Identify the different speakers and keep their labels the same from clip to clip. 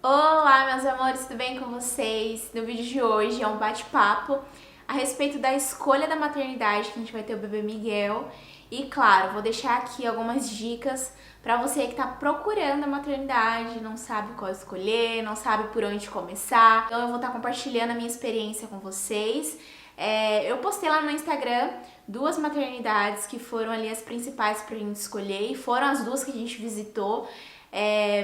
Speaker 1: Olá, meus amores, tudo bem com vocês? No vídeo de hoje é um bate-papo a respeito da escolha da maternidade que a gente vai ter o bebê Miguel. E claro, vou deixar aqui algumas dicas para você que tá procurando a maternidade, não sabe qual escolher, não sabe por onde começar. Então eu vou estar compartilhando a minha experiência com vocês. Eu postei lá no Instagram duas maternidades que foram ali as principais pra gente escolher e foram as duas que a gente visitou.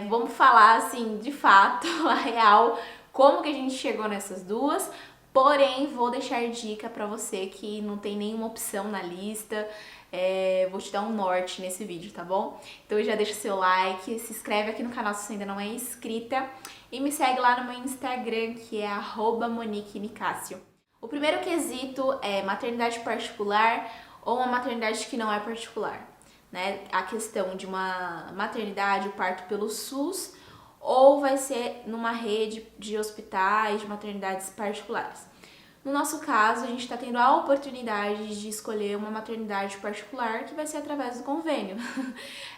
Speaker 1: Vamos falar assim, de fato, a real, como que a gente chegou nessas duas. Porém, vou deixar dica pra você que não tem nenhuma opção na lista. Vou te dar um norte nesse vídeo, tá bom? Então já deixa seu like, se inscreve aqui no canal se você ainda não é inscrita e me segue lá no meu Instagram, que é @moniquenicasio. O primeiro quesito é maternidade particular ou uma maternidade que não é particular, né? A questão de uma maternidade, o parto pelo SUS, ou vai ser numa rede de hospitais, de maternidades particulares. No nosso caso, a gente está tendo a oportunidade de escolher uma maternidade particular que vai ser através do convênio.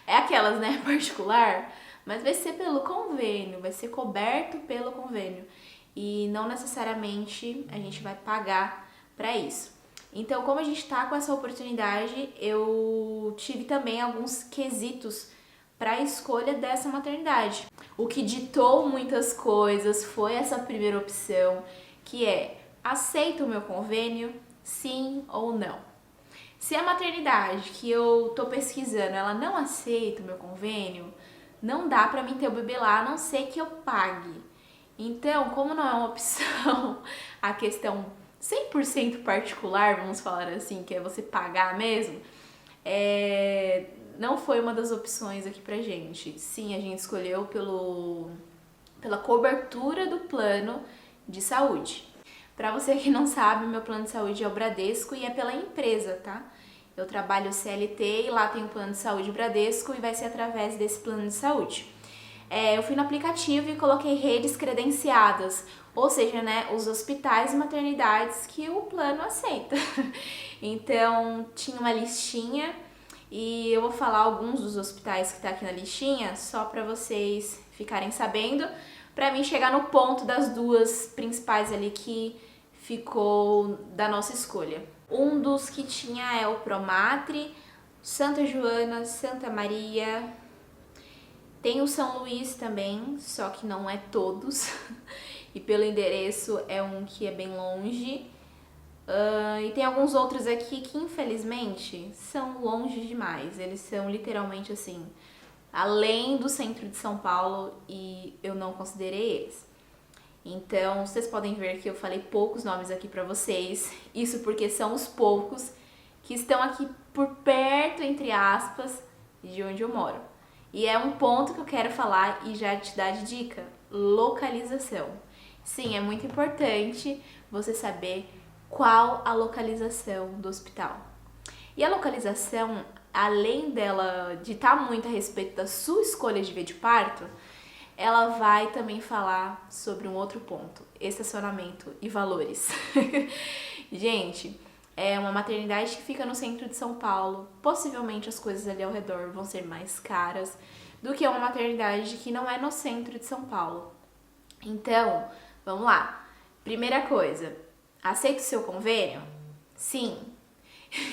Speaker 1: É aquelas, né, particular, mas vai ser pelo convênio, vai ser coberto pelo convênio. E não necessariamente a gente vai pagar para isso. Então, como a gente está com essa oportunidade, eu tive também alguns quesitos para a escolha dessa maternidade. O que ditou muitas coisas foi essa primeira opção, que é: aceita o meu convênio, sim ou não? Se a maternidade que eu tô pesquisando, ela não aceita o meu convênio, não dá para mim ter o bebê lá, a não ser que eu pague. Então, como não é uma opção a questão 100% particular, vamos falar assim, que é você pagar mesmo, não foi uma das opções aqui pra gente. Sim, a gente escolheu pela cobertura do plano de saúde. Pra você que não sabe, meu plano de saúde é o Bradesco e é pela empresa, tá? Eu trabalho CLT e lá tem o plano de saúde Bradesco e vai ser através desse plano de saúde. Eu fui no aplicativo e coloquei redes credenciadas, ou seja, né, os hospitais e maternidades que o plano aceita. Então, tinha uma listinha e eu vou falar alguns dos hospitais que tá aqui na listinha, só para vocês ficarem sabendo, para mim chegar no ponto das duas principais ali que ficou da nossa escolha. Um dos que tinha é o Promatre, Santa Joana, Santa Maria. Tem o São Luís também, só que não é todos. E pelo endereço é um que é bem longe. E tem alguns outros aqui que infelizmente são longe demais. Eles são literalmente assim, além do centro de São Paulo, e eu não considerei eles. Então vocês podem ver que eu falei poucos nomes aqui pra vocês. Isso porque são os poucos que estão aqui por perto, entre aspas, de onde eu moro. E é um ponto que eu quero falar e já te dar de dica: localização. Sim, é muito importante você saber qual a localização do hospital. E a localização, além dela ditar muito a respeito da sua escolha de via de parto, ela vai também falar sobre um outro ponto: estacionamento e valores. Gente, é uma maternidade que fica no centro de São Paulo. Possivelmente as coisas ali ao redor vão ser mais caras do que uma maternidade que não é no centro de São Paulo. Então, vamos lá. Primeira coisa, aceita o seu convênio? Sim.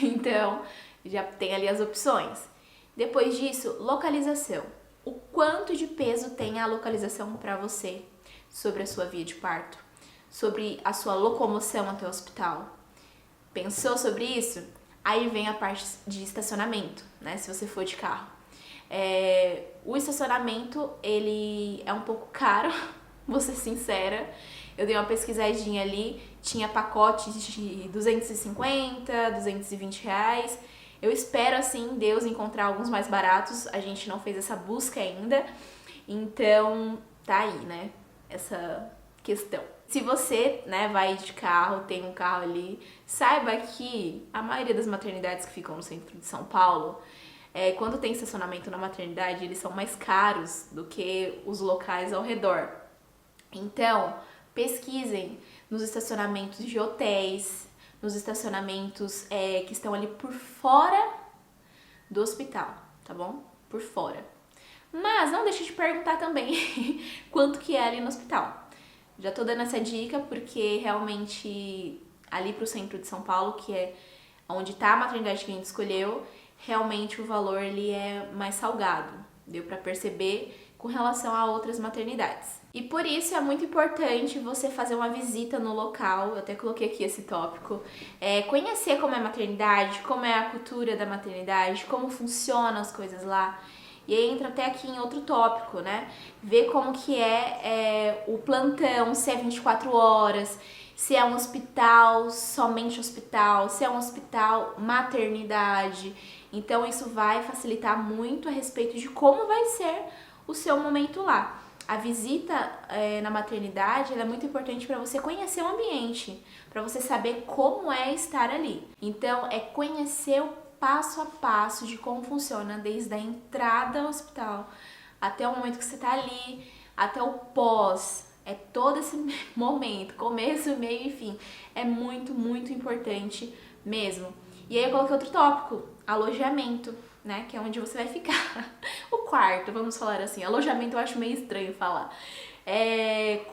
Speaker 1: Então, já tem ali as opções. Depois disso, localização. O quanto de peso tem a localização para você sobre a sua via de parto? Sobre a sua locomoção até o hospital? Pensou sobre isso? Aí vem a parte de estacionamento, né? Se você for de carro. O estacionamento, ele é um pouco caro, vou ser sincera. Eu dei uma pesquisadinha ali, tinha pacotes de 250, 220 reais. Eu espero, assim, Deus, encontrar alguns mais baratos. A gente não fez essa busca ainda. Então, tá aí, né? Essa questão. Se você, né, vai de carro, tem um carro ali, saiba que a maioria das maternidades que ficam no centro de São Paulo, quando tem estacionamento na maternidade, eles são mais caros do que os locais ao redor. Então, pesquisem nos estacionamentos de hotéis, nos estacionamentos que estão ali por fora do hospital, tá bom? Por fora. Mas não deixe de perguntar também quanto que é ali no hospital. Já tô dando essa dica porque realmente ali pro centro de São Paulo, que é onde tá a maternidade que a gente escolheu, realmente o valor ele é mais salgado. Deu pra perceber com relação a outras maternidades. E por isso é muito importante você fazer uma visita no local, eu até coloquei aqui esse tópico, conhecer como é a maternidade, como é a cultura da maternidade, como funcionam as coisas lá. E aí entra até aqui em outro tópico, né? Ver como que é o plantão, se é 24 horas, se é um hospital, somente hospital, se é um hospital maternidade. Então isso vai facilitar muito a respeito de como vai ser o seu momento lá. A visita na maternidade ela é muito importante para você conhecer o ambiente, para você saber como é estar ali. Então, é conhecer o passo a passo de como funciona desde a entrada ao hospital até o momento que você está ali, até o pós. É todo esse momento, começo, meio e fim. É muito, muito importante mesmo. E aí eu coloquei outro tópico, alojamento, né? Que é onde você vai ficar. O quarto, vamos falar assim. Alojamento eu acho meio estranho falar.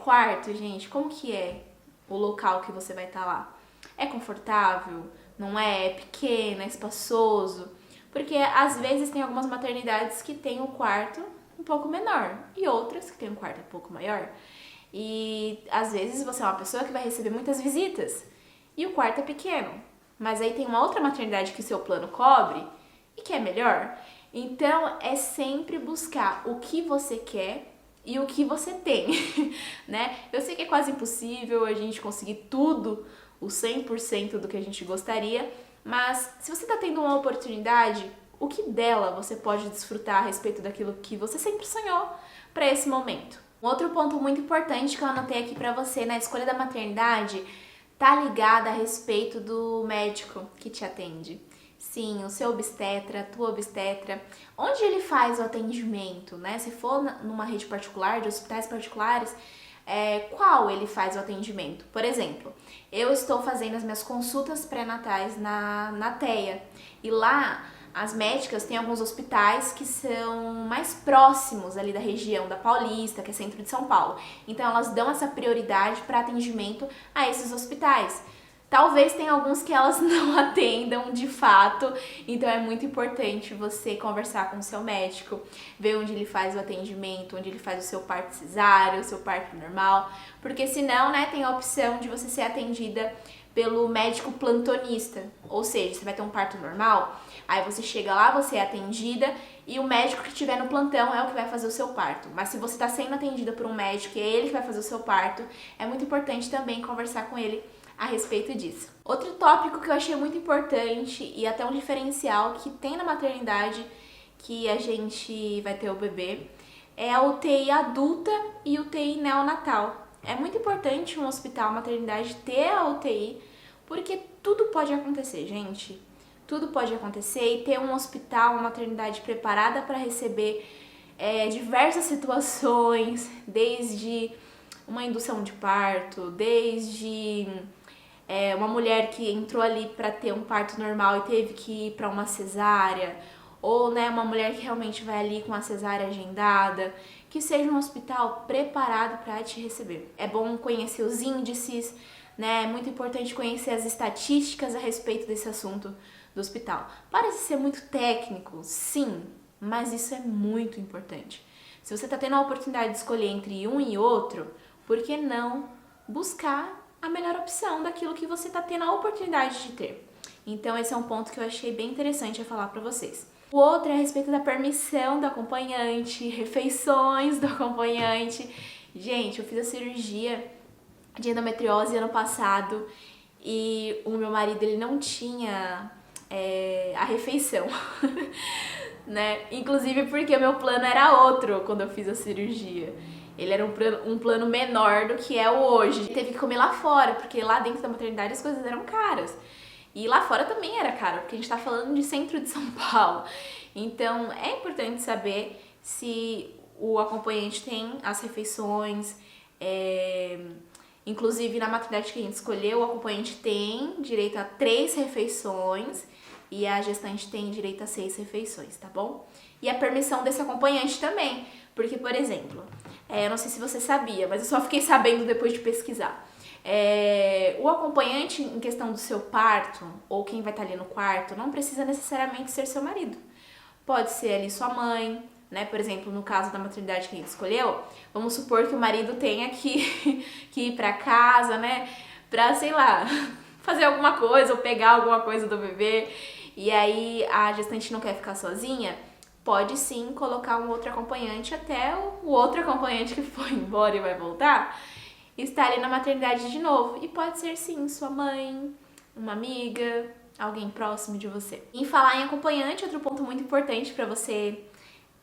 Speaker 1: Quarto, gente, como que é o local que você vai estar lá? É confortável? Não é? É pequeno? É espaçoso? Porque às vezes tem algumas maternidades que tem o quarto um pouco menor e outras que tem um quarto um pouco maior. E às vezes você é uma pessoa que vai receber muitas visitas e o quarto é pequeno. Mas aí tem uma outra maternidade que o seu plano cobre e que é melhor. Então é sempre buscar o que você quer e o que você tem, né? Eu sei que é quase impossível a gente conseguir tudo, o 100% do que a gente gostaria, mas se você está tendo uma oportunidade, o que dela você pode desfrutar a respeito daquilo que você sempre sonhou para esse momento? Um outro ponto muito importante que eu anotei aqui para você na escolha da maternidade tá ligada a respeito do médico que te atende. Sim, o seu obstetra, a tua obstetra, onde ele faz o atendimento, né? Se for numa rede particular, de hospitais particulares, qual ele faz o atendimento? Por exemplo, eu estou fazendo as minhas consultas pré-natais na TEA e lá as médicas têm alguns hospitais que são mais próximos ali da região da Paulista, que é centro de São Paulo. Então elas dão essa prioridade para atendimento a esses hospitais. Talvez tenha alguns que elas não atendam de fato, então é muito importante você conversar com o seu médico, ver onde ele faz o atendimento, onde ele faz o seu parto cesáreo, o seu parto normal, porque senão, né, tem a opção de você ser atendida pelo médico plantonista, ou seja, você vai ter um parto normal, aí você chega lá, você é atendida e o médico que estiver no plantão é o que vai fazer o seu parto. Mas se você está sendo atendida por um médico e é ele que vai fazer o seu parto, é muito importante também conversar com ele a respeito disso. Outro tópico que eu achei muito importante e até um diferencial que tem na maternidade que a gente vai ter o bebê é a UTI adulta e UTI neonatal. É muito importante um hospital, maternidade ter a UTI, porque tudo pode acontecer, gente. Tudo pode acontecer e ter um hospital, uma maternidade preparada para receber diversas situações, desde uma indução de parto, desde uma mulher que entrou ali para ter um parto normal e teve que ir para uma cesárea, ou né, uma mulher que realmente vai ali com a cesárea agendada, que seja um hospital preparado para te receber. É bom conhecer os índices, né? É muito importante conhecer as estatísticas a respeito desse assunto do hospital. Parece ser muito técnico, sim, mas isso é muito importante. Se você está tendo a oportunidade de escolher entre um e outro, por que não buscar a melhor opção daquilo que você está tendo a oportunidade de ter? Então esse é um ponto que eu achei bem interessante a falar para vocês. O outro é a respeito da permissão do acompanhante, refeições do acompanhante. Gente, eu fiz a cirurgia de endometriose ano passado e o meu marido ele não tinha a refeição, né? Inclusive porque o meu plano era outro quando eu fiz a cirurgia. Ele era um plano menor do que é o hoje. Ele teve que comer lá fora, porque lá dentro da maternidade as coisas eram caras. E lá fora também era caro, porque a gente tá falando de centro de São Paulo. Então é importante saber se o acompanhante tem as refeições. Inclusive na maternidade que a gente escolheu, o acompanhante tem direito a 3 refeições. e a gestante tem direito a 6 refeições, tá bom? E a permissão desse acompanhante também, porque, por exemplo, eu não sei se você sabia, mas eu só fiquei sabendo depois de pesquisar. O acompanhante em questão do seu parto, ou quem vai estar ali no quarto, não precisa necessariamente ser seu marido. Pode ser ali sua mãe, né? Por exemplo, no caso da maternidade que a gente escolheu, vamos supor que o marido tenha que ir pra casa, né? Pra, sei lá, fazer alguma coisa ou pegar alguma coisa do bebê. E aí a gestante não quer ficar sozinha, pode sim colocar um outro acompanhante até o outro acompanhante que foi embora e vai voltar estar ali na maternidade de novo. E pode ser sim sua mãe, uma amiga, alguém próximo de você. Em falar em acompanhante, outro ponto muito importante para você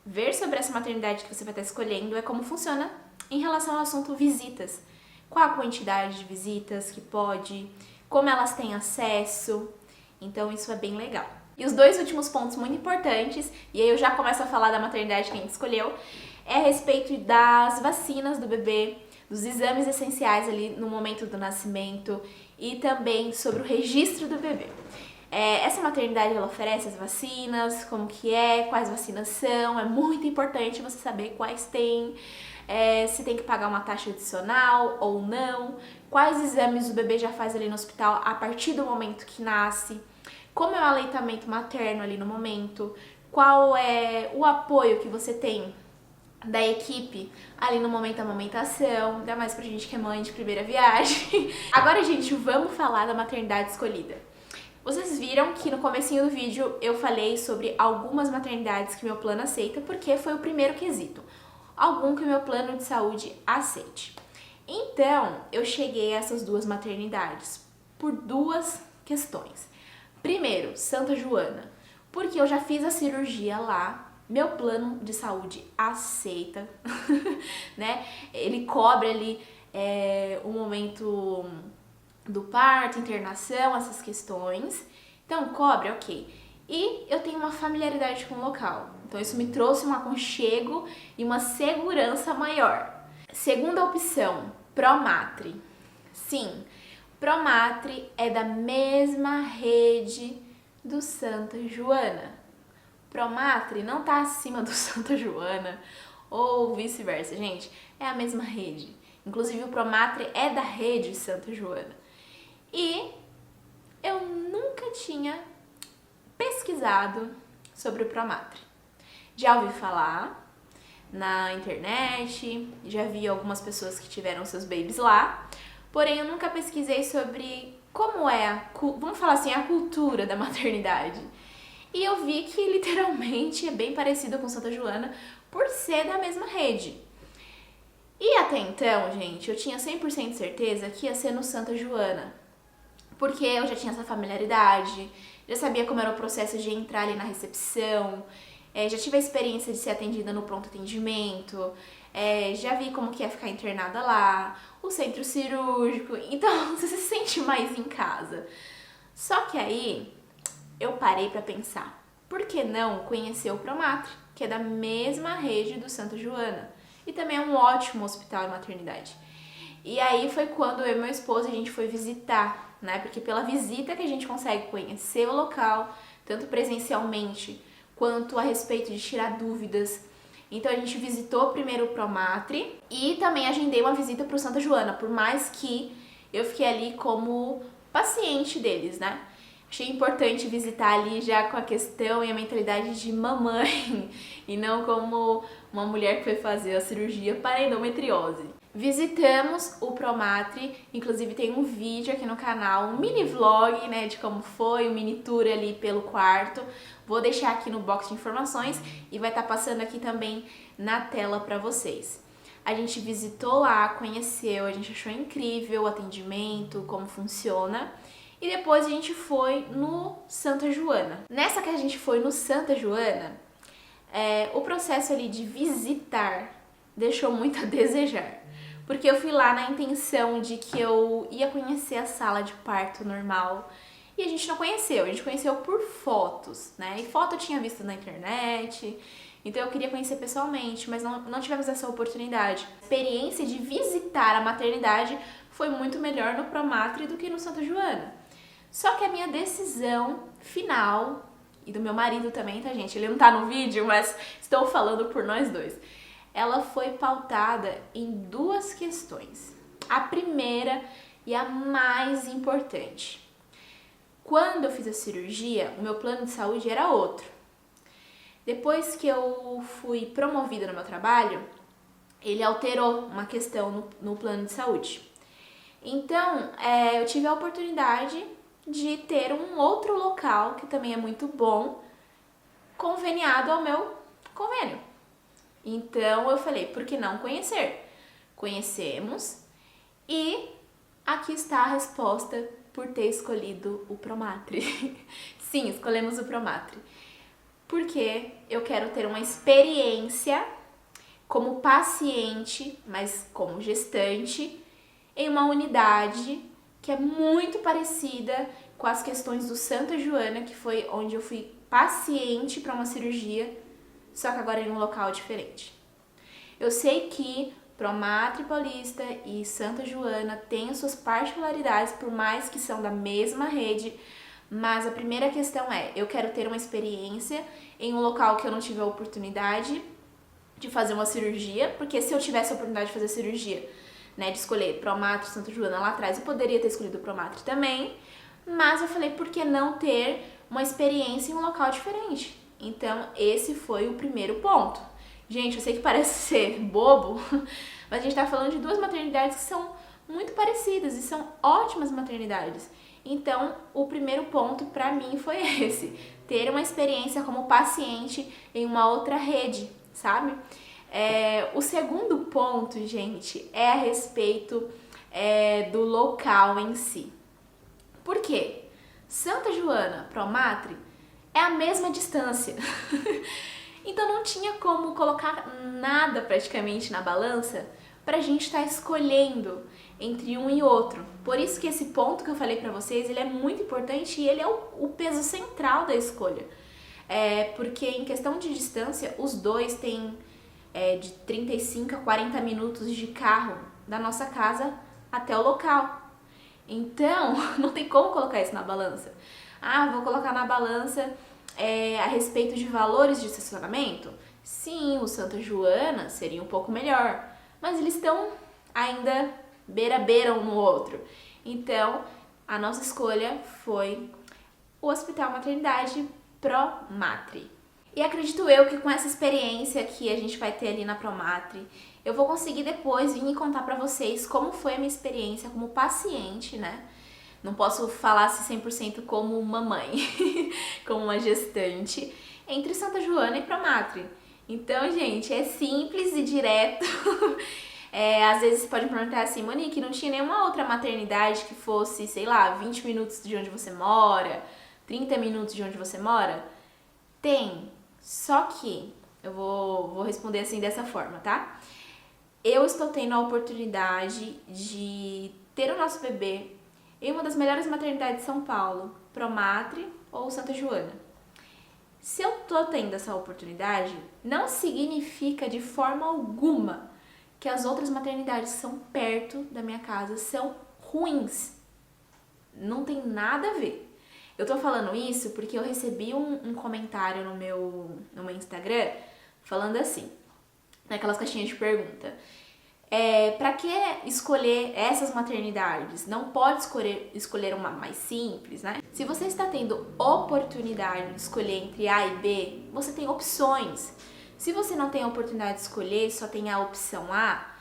Speaker 1: ver sobre essa maternidade que você vai estar escolhendo é como funciona em relação ao assunto visitas. Qual a quantidade de visitas que pode, como elas têm acesso. Então isso é bem legal. E os dois últimos pontos muito importantes, e aí eu já começo a falar da maternidade que a gente escolheu, é a respeito das vacinas do bebê, dos exames essenciais ali no momento do nascimento e também sobre o registro do bebê. Essa maternidade ela oferece as vacinas, como que quais vacinas são, é muito importante você saber quais tem, se tem que pagar uma taxa adicional ou não, quais exames o bebê já faz ali no hospital a partir do momento que nasce, como é o aleitamento materno ali no momento, qual é o apoio que você tem da equipe ali no momento da amamentação, ainda mais pra gente que é mãe de primeira viagem. Agora, gente, vamos falar da maternidade escolhida. Vocês viram que no comecinho do vídeo eu falei sobre algumas maternidades que meu plano aceita, porque foi o primeiro quesito. Algum que o meu plano de saúde aceite. Então, eu cheguei a essas duas maternidades por duas questões. Primeiro, Santa Joana, porque eu já fiz a cirurgia lá, meu plano de saúde aceita, né? Ele cobre ali o momento do parto, internação, essas questões. Então, cobre, ok. E eu tenho uma familiaridade com o local. Então, isso me trouxe um aconchego e uma segurança maior. Segunda opção, Promatre. Sim, Promatre é da mesma rede do Santa Joana. Promatre não tá acima do Santa Joana ou vice-versa, gente. É a mesma rede. Inclusive, o Promatre é da rede Santa Joana. E eu nunca tinha pesquisado sobre o Promatre. Já ouvi falar na internet, já vi algumas pessoas que tiveram seus babies lá, porém eu nunca pesquisei sobre como é, vamos falar assim, a cultura da maternidade. E eu vi que literalmente é bem parecido com Santa Joana por ser da mesma rede. E até então, gente, eu tinha 100% certeza que ia ser no Santa Joana, porque eu já tinha essa familiaridade, já sabia como era o processo de entrar ali na recepção, já tive a experiência de ser atendida no pronto atendimento, já vi como que é ficar internada lá, o centro cirúrgico, então você se sente mais em casa. Só que aí eu parei pra pensar, por que não conhecer o Promatre, que é da mesma rede do Santa Joana, e também é um ótimo hospital e maternidade. E aí foi quando eu e meu esposo a gente foi visitar, né? Porque pela visita que a gente consegue conhecer o local, tanto presencialmente quanto a respeito de tirar dúvidas. Então a gente visitou primeiro o Promatre e também agendei uma visita para o Santa Joana, por mais que eu fiquei ali como paciente deles, né? Achei importante visitar ali já com a questão e a mentalidade de mamãe e não como uma mulher que foi fazer a cirurgia para endometriose. Visitamos o Promatre, inclusive tem um vídeo aqui no canal, um mini vlog, né, de como foi, um mini tour ali pelo quarto. Vou deixar aqui no box de informações e vai estar passando aqui também na tela para vocês. A gente visitou lá, conheceu, a gente achou incrível o atendimento, como funciona. E depois a gente foi no Santa Joana. Nessa que a gente foi no Santa Joana, o processo ali de visitar deixou muito a desejar. Porque eu fui lá na intenção de que eu ia conhecer a sala de parto normal e a gente não conheceu, a gente conheceu por fotos, né? E foto eu tinha visto na internet, então eu queria conhecer pessoalmente, mas não tivemos essa oportunidade. A experiência de visitar a maternidade foi muito melhor no Promatre do que no Santa Joana. Só que a minha decisão final, e do meu marido também, tá, gente? Ele não tá no vídeo, mas estou falando por nós dois. Ela foi pautada em duas questões. A primeira e a mais importante. Quando eu fiz a cirurgia, o meu plano de saúde era outro. Depois que eu fui promovida no meu trabalho, ele alterou uma questão no plano de saúde. Então, eu tive a oportunidade de ter um outro local, que também é muito bom, conveniado ao meu convênio. Então, eu falei, por que não conhecer? Conhecemos e aqui está a resposta por ter escolhido o Promatre. Sim, escolhemos o Promatre. Porque eu quero ter uma experiência como paciente, mas como gestante, em uma unidade que é muito parecida com as questões do Santa Joana, que foi onde eu fui paciente para uma cirurgia, só que agora em um local diferente. Eu sei que Promatre Paulista e Santa Joana têm suas particularidades, por mais que são da mesma rede, mas a primeira questão é, eu quero ter uma experiência em um local que eu não tive a oportunidade de fazer uma cirurgia, porque se eu tivesse a oportunidade de fazer cirurgia, né, de escolher Promatre, Santa Joana lá atrás, eu poderia ter escolhido Promatre também, mas eu falei, por que não ter uma experiência em um local diferente? Então, esse foi o primeiro ponto. Gente, eu sei que parece ser bobo, mas a gente tá falando de duas maternidades que são muito parecidas e são ótimas maternidades. Então, o primeiro ponto pra mim foi esse, ter uma experiência como paciente em uma outra rede, sabe? O segundo ponto, gente, é a respeito do local em si. Por quê? Santa Joana, Promatre, é a mesma distância. Então não tinha como colocar nada praticamente na balança pra gente estar escolhendo entre um e outro. Por isso que esse ponto que eu falei pra vocês, ele é muito importante e ele é o peso central da escolha. Porque em questão de distância, os dois têm de 35 a 40 minutos de carro da nossa casa até o local. Então, não tem como colocar isso na balança. Vou colocar na balança a respeito de valores de estacionamento? Sim, o Santa Joana seria um pouco melhor, mas eles estão ainda beira-beira um no outro. Então, a nossa escolha foi o Hospital Maternidade Promatre. E acredito eu que com essa experiência que a gente vai ter ali na Promatre, eu vou conseguir depois vir e contar pra vocês como foi a minha experiência como paciente, né? Não posso falar 100% como mamãe, como uma gestante, entre Santa Joana e Promatre. Então, gente, é simples e direto. Às vezes você pode perguntar assim, Monique, não tinha nenhuma outra maternidade que fosse, sei lá, 20 minutos de onde você mora, 30 minutos de onde você mora? Tem, só que eu vou responder assim dessa forma, tá? Eu estou tendo a oportunidade de ter o nosso bebê em uma das melhores maternidades de São Paulo, Promatre ou Santa Joana. Se eu tô tendo essa oportunidade, não significa de forma alguma que as outras maternidades que são perto da minha casa são ruins. Não tem nada a ver. Eu tô falando isso porque eu recebi um comentário no meu Instagram falando assim, naquelas caixinhas de pergunta. Pra que escolher essas maternidades? Não pode escolher uma mais simples, né? Se você está tendo oportunidade de escolher entre A e B, você tem opções. Se você não tem a oportunidade de escolher, só tem a opção A,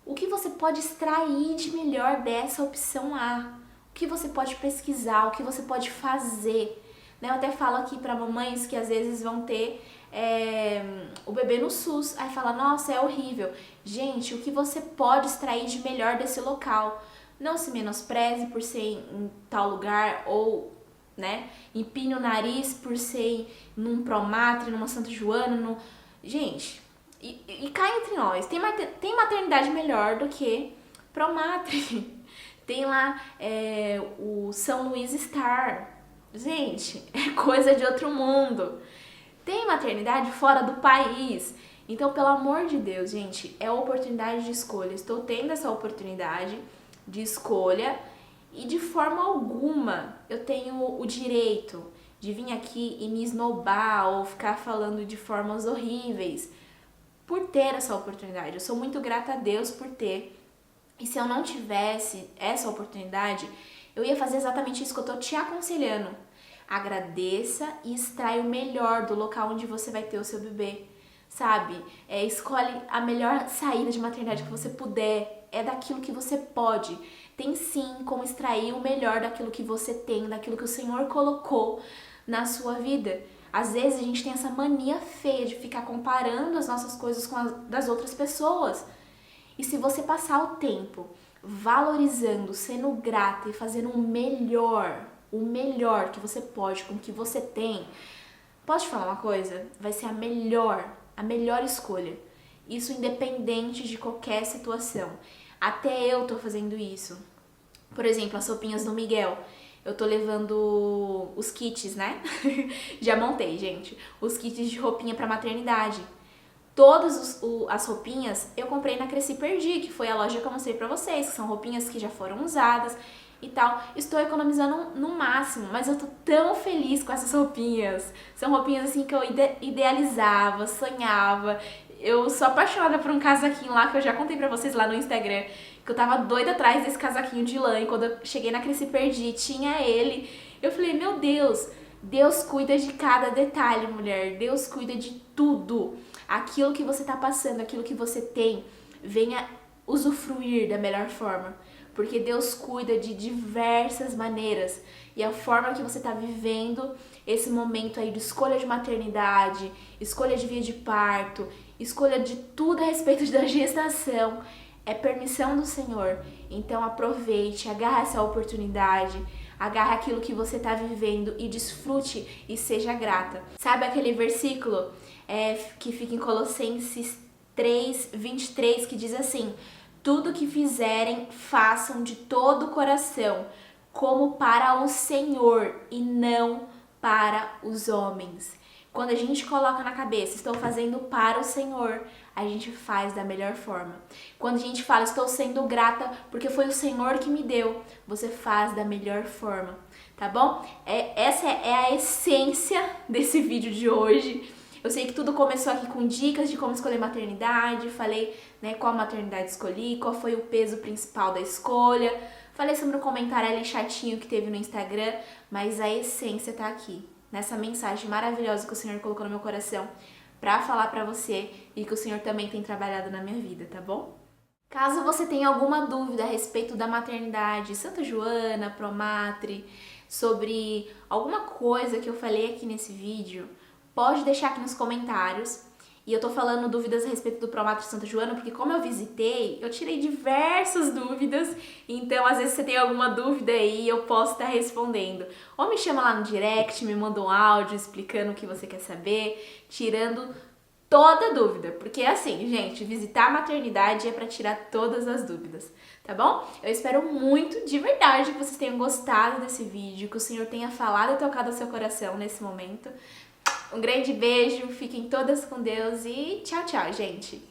Speaker 1: o que você pode extrair de melhor dessa opção A? O que você pode pesquisar? O que você pode fazer? Eu até falo aqui para mamães que às vezes vão ter o bebê no SUS, aí fala, nossa, é horrível. Gente, o que você pode extrair de melhor desse local? Não se menospreze por ser em tal lugar ou, né, empine o nariz por ser num Promatre, numa Santa Joana, Gente, e cá entre nós, tem maternidade melhor do que Promatre. Tem lá o São Luís Star. Gente, é coisa de outro mundo. Tem maternidade fora do país. Então, pelo amor de Deus, gente, é oportunidade de escolha. Estou tendo essa oportunidade de escolha E de forma alguma eu tenho o direito de vir aqui e me esnobar ou ficar falando de formas horríveis por ter essa oportunidade. Eu sou muito grata a Deus por ter. E se eu não tivesse essa oportunidade, eu ia fazer exatamente isso que eu tô te aconselhando. Agradeça e extrai o melhor do local onde você vai ter o seu bebê, sabe? Escolhe a melhor saída de maternidade que você puder, é daquilo que você pode. Tem sim como extrair o melhor daquilo que você tem, daquilo que o Senhor colocou na sua vida. Às vezes a gente tem essa mania feia de ficar comparando as nossas coisas com as das outras pessoas. E se você passar o tempo valorizando, sendo grata e fazendo o melhor que você pode com o que você tem, posso te falar uma coisa? Vai ser a melhor escolha. Isso independente de qualquer situação. Até eu tô fazendo isso. Por exemplo, as roupinhas do Miguel. Eu tô levando os kits, né? Já montei, gente. Os kits de roupinha pra maternidade. Todas as roupinhas eu comprei na Cresci Perdi, que foi a loja que eu mostrei pra vocês, que são roupinhas que já foram usadas e tal. Estou economizando no máximo, mas eu tô tão feliz com essas roupinhas. São roupinhas assim que eu idealizava, sonhava. Eu sou apaixonada por um casaquinho lá, que eu já contei pra vocês lá no Instagram, que eu tava doida atrás desse casaquinho de lã, e quando eu cheguei na Cresci Perdi, tinha ele. Eu falei, meu Deus, Deus cuida de cada detalhe, mulher. Deus cuida de tudo. Aquilo que você tá passando, aquilo que você tem, venha usufruir da melhor forma. Porque Deus cuida de diversas maneiras. E a forma que você tá vivendo esse momento aí de escolha de maternidade, escolha de via de parto, escolha de tudo a respeito da gestação, é permissão do Senhor. Então aproveite, agarra essa oportunidade, agarra aquilo que você está vivendo e desfrute e seja grata. Sabe aquele versículo que fica em Colossenses 3:23, que diz assim: tudo que fizerem, façam de todo o coração, como para o Senhor e não para os homens. Quando a gente coloca na cabeça, estou fazendo para o Senhor, a gente faz da melhor forma. Quando a gente fala, estou sendo grata porque foi o Senhor que me deu, você faz da melhor forma, tá bom? Essa é a essência desse vídeo de hoje. Eu sei que tudo começou aqui com dicas de como escolher maternidade, falei, né, qual maternidade escolhi, qual foi o peso principal da escolha, falei sobre um comentário ali chatinho que teve no Instagram, mas a essência tá aqui, nessa mensagem maravilhosa que o Senhor colocou no meu coração pra falar pra você e que o Senhor também tem trabalhado na minha vida, tá bom? Caso você tenha alguma dúvida a respeito da maternidade, Santa Joana, Promatre, sobre alguma coisa que eu falei aqui nesse vídeo, pode deixar aqui nos comentários. E eu tô falando dúvidas a respeito do Promatre Santa Joana, porque como eu visitei, eu tirei diversas dúvidas. Então, às vezes você tem alguma dúvida aí, eu posso estar respondendo. Ou me chama lá no direct, me manda um áudio explicando o que você quer saber, tirando toda dúvida. Porque assim, gente, visitar a maternidade é pra tirar todas as dúvidas, tá bom? Eu espero muito, de verdade, que vocês tenham gostado desse vídeo, que o Senhor tenha falado e tocado o seu coração nesse momento. Um grande beijo, fiquem todas com Deus e tchau, tchau, gente!